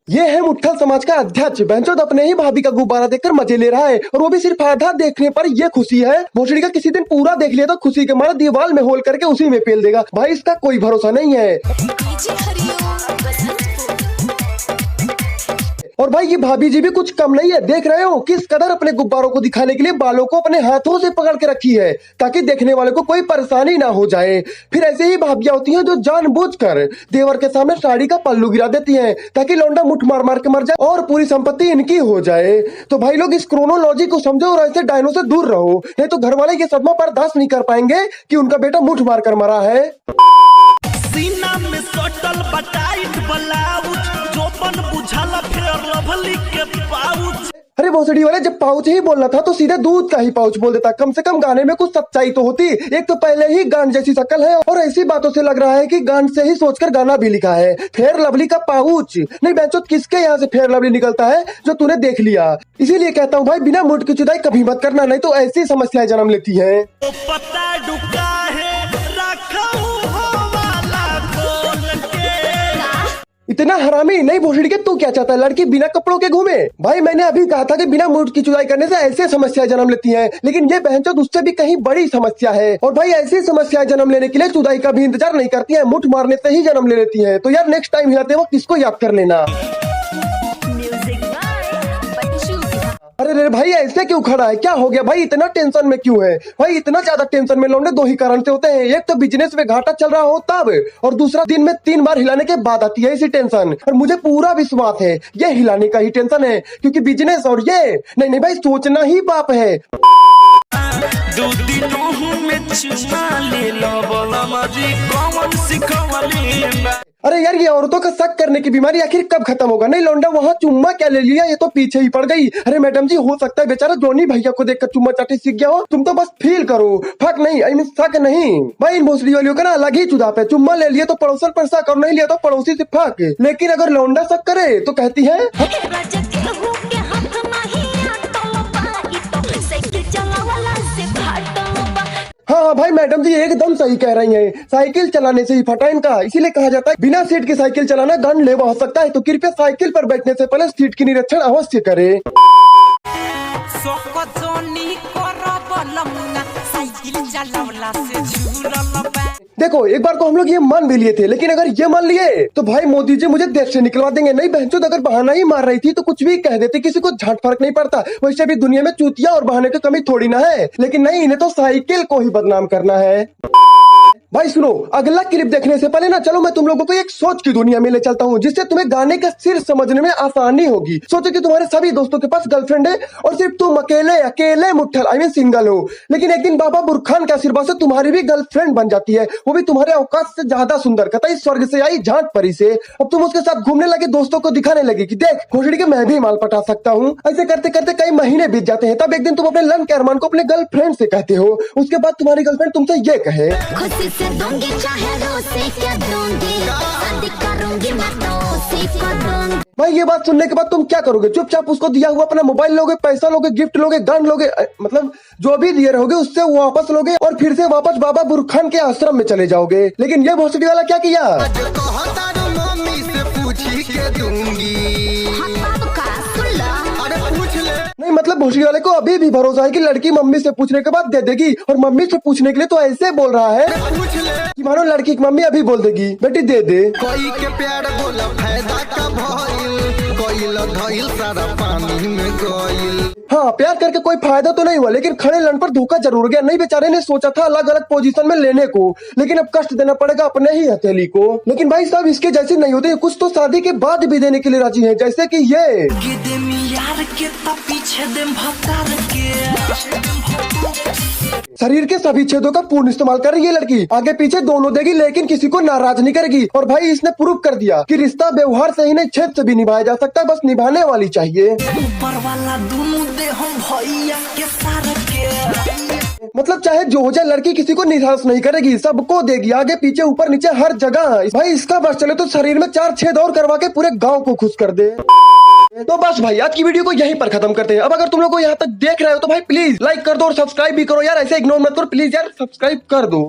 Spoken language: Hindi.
ये है मुट्ठल समाज का अध्यक्ष बहनचोद अपने ही भाभी का गुब्बारा देखकर मजे ले रहा है और वो भी सिर्फ आधा देखने पर ये खुशी है। भोसड़ी का किसी दिन पूरा देख लिया तो खुशी के मारे दीवार में होल करके उसी में पेल देगा। भाई इसका कोई भरोसा नहीं है। और भाई ये भाभी जी भी कुछ कम नहीं है। देख रहे हो किस कदर अपने गुब्बारों को दिखाने के लिए बालों को अपने हाथों से पकड़ के रखी है ताकि देखने वाले को कोई परेशानी ना हो जाए। फिर ऐसे ही भाभियां होती हैं जो जानबूझकर देवर के सामने साड़ी का पल्लू गिरा देती हैं ताकि लौंडा मुठ मार मार के मर जाए और पूरी संपत्ति इनकी हो जाए। तो भाई लोग इस क्रोनोलॉजी को समझो और ऐसे डायनों से दूर रहो, नहीं तो घर वाले ये सदमा बर्दाश्त नहीं कर पाएंगे कि उनका बेटा मुठ मार कर मरा है। सीना में सटल बटाइट ब्लाउज जोपन बुझाला फेर लवली के पाउच। अरे भोसड़ी वाले जब पाउच ही बोलना था तो सीधे दूध का ही पाउच बोल देता। कम से कम गाने में कुछ सच्चाई तो होती। एक तो पहले ही गांड जैसी शक्ल है और ऐसी बातों से लग रहा है कि गांड से ही सोचकर गाना भी लिखा है। फेयर लवली का पाउच नहीं बेंचो, किसके यहाँ से फेयर लवली निकलता है जो तूने देख लिया। इसीलिए कहता हूँ भाई बिना मुठ की जुदाई कभी मत करना, नहीं तो ऐसी समस्याएं जन्म लेती है। पता डुका है इतना हरामी नहीं भोसड़ी के तू क्या चाहता है लड़की बिना कपड़ों के घूमे? भाई मैंने अभी कहा था कि बिना मुठ की चुदाई करने से ऐसे समस्या जन्म लेती हैं, लेकिन ये बहनचोद उससे भी कहीं बड़ी समस्या है। और भाई ऐसी समस्या जन्म लेने के लिए चुदाई का भी इंतजार नहीं करती है, मुठ मारने से ही जन्म ले लेती है। तो यार नेक्स्ट टाइम हिलाते वक्त किसको याद कर लेना। अरे रे भाई ऐसे क्यों खड़ा है, क्या हो गया भाई, इतना टेंशन में क्यों है? भाई इतना ज्यादा टेंशन में लौंडे दो ही कारण से होते हैं, एक तो बिजनेस में घाटा चल रहा हो तब, और दूसरा दिन में 3 बार हिलाने के बाद आती है इसी टेंशन। और मुझे पूरा विश्वास है ये हिलाने का ही टेंशन है, क्योंकि बिजनेस और ये नहीं भाई सोचना ही पाप है। अरे यार ये औरतों का शक करने की बीमारी आखिर कब खत्म होगा? नहीं लौंडा वहाँ चुम्मा क्या ले लिया, ये तो पीछे ही पड़ गई। अरे मैडम जी हो सकता है बेचारा जोनी भैया को देखकर चुम्मा चाटी सीख गया हो, तुम तो बस फील करो, फक नहीं आई मीन शक नहीं। भाई इन भोसड़ी वालियों का ना अलग ही चुदाप है, चुम्मा ले लिया तो पड़ोसन पर शक और नहीं लिया तो पड़ोसी से फक। लेकिन अगर लौंडा शक करे तो कहती है हाँ भाई मैडम जी एकदम सही कह रही हैं, साइकिल चलाने से ही फटा इनका। इसीलिए कहा जाता है बिना सीट की साइकिल चलाना गन लेवा हो सकता है, तो कृपया साइकिल पर बैठने से पहले सीट की निरीक्षण अवश्य करें। देखो एक बार को हम लोग ये मान भी लिए थे, लेकिन अगर ये मान लिए तो भाई मोदी जी मुझे देश से निकलवा देंगे। नहीं बहनचोद अगर बहाना ही मार रही थी तो कुछ भी कह देते, किसी को झाट फर्क नहीं पड़ता। वैसे भी दुनिया में चूतिया और बहाने की कमी थोड़ी ना है, लेकिन नहीं इन्हें तो साइकिल को ही बदनाम करना है। भाई सुनो अगला क्लिप देखने से पहले ना चलो मैं तुम लोगों को एक सोच की दुनिया में ले चलता हूँ, जिससे तुम्हें गाने का सिर समझने में आसानी होगी। सोचो कि तुम्हारे सभी दोस्तों के पास गर्लफ्रेंड है और सिर्फ तुम अकेले मुट्ठल आई मीन सिंगल हो, लेकिन एक दिन बाबा बुरखान के आशीर्वाद से तुम्हारी भी गर्लफ्रेंड बन जाती है, वो भी तुम्हारे औकात से ज्यादा सुंदर, कतई स्वर्ग से आई झांट परी से। अब तुम उसके साथ घूमने लगे, दोस्तों को दिखाने लगे कि देख घोसड़ी के मैं भी माल पटा सकता हूँ। ऐसे करते करते कई महीने बीत जाते हैं, तब एक दिन तुम अपने लन के अरमान को अपने गर्लफ्रेंड से कहते हो। उसके बाद तुम्हारी गर्लफ्रेंड तुमसे ये कहे भाई ये बात सुनने के बाद तुम क्या करोगे? चुपचाप उसको दिया हुआ अपना मोबाइल लोगे, पैसा लोगे, गिफ्ट लोगे, गन लोगे, मतलब जो भी दिए रहोगे उससे वापस लोगे और फिर से वापस बाबा बुरखान के आश्रम में चले जाओगे। लेकिन ये भोसड़ी वाला क्या किया, मम्मी से पूछी के दूंगी। नहीं मतलब भोसड़ी वाले को अभी भी भरोसा है कि लड़की मम्मी से पूछने के बाद दे देगी, और मम्मी से पूछने के लिए तो ऐसे बोल रहा है कि मानो लड़की की मम्मी अभी बोल देगी बेटी दे दे। कोई के प्यार बोला फायदा का भइल, कोई लधइल सारा पानी में गइल। हाँ प्यार करके कोई फायदा तो नहीं हुआ, लेकिन खड़े लन पर धोखा जरूर गया। नहीं बेचारे ने सोचा था अलग अलग पोजीशन में लेने को, लेकिन अब कष्ट देना पड़ेगा अपने ही हथेली को। लेकिन भाई सब इसके जैसे नहीं होते, कुछ तो शादी के बाद भी देने के लिए राजी है, जैसे कि ये शरीर के सभी छेदों का पूर्ण इस्तेमाल कर रही है लड़की, आगे पीछे दोनों देगी लेकिन किसी को नाराज नहीं करेगी। और भाई इसने प्रूव कर दिया कि रिश्ता व्यवहार से ही नहीं छेद से भी निभाया जा सकता, बस निभाने वाली चाहिए। ऊपर वाला दोनों दे हम भैया के सारे के। मतलब चाहे जो हो जाए लड़की किसी को निराश नहीं करेगी, सबको देगी, आगे पीछे ऊपर नीचे हर जगह। भाई इसका बस चले तो शरीर में 4 छेद और करवा के पूरे गाँव को खुश कर दे। तो बस भाई आज की वीडियो को यहीं पर खत्म करते हैं। अब अगर तुम लोग को यहाँ तक देख रहे हो तो भाई प्लीज लाइक कर दो और सब्सक्राइब भी करो यार, ऐसे इग्नोर मत करो प्लीज यार, सब्सक्राइब कर दो।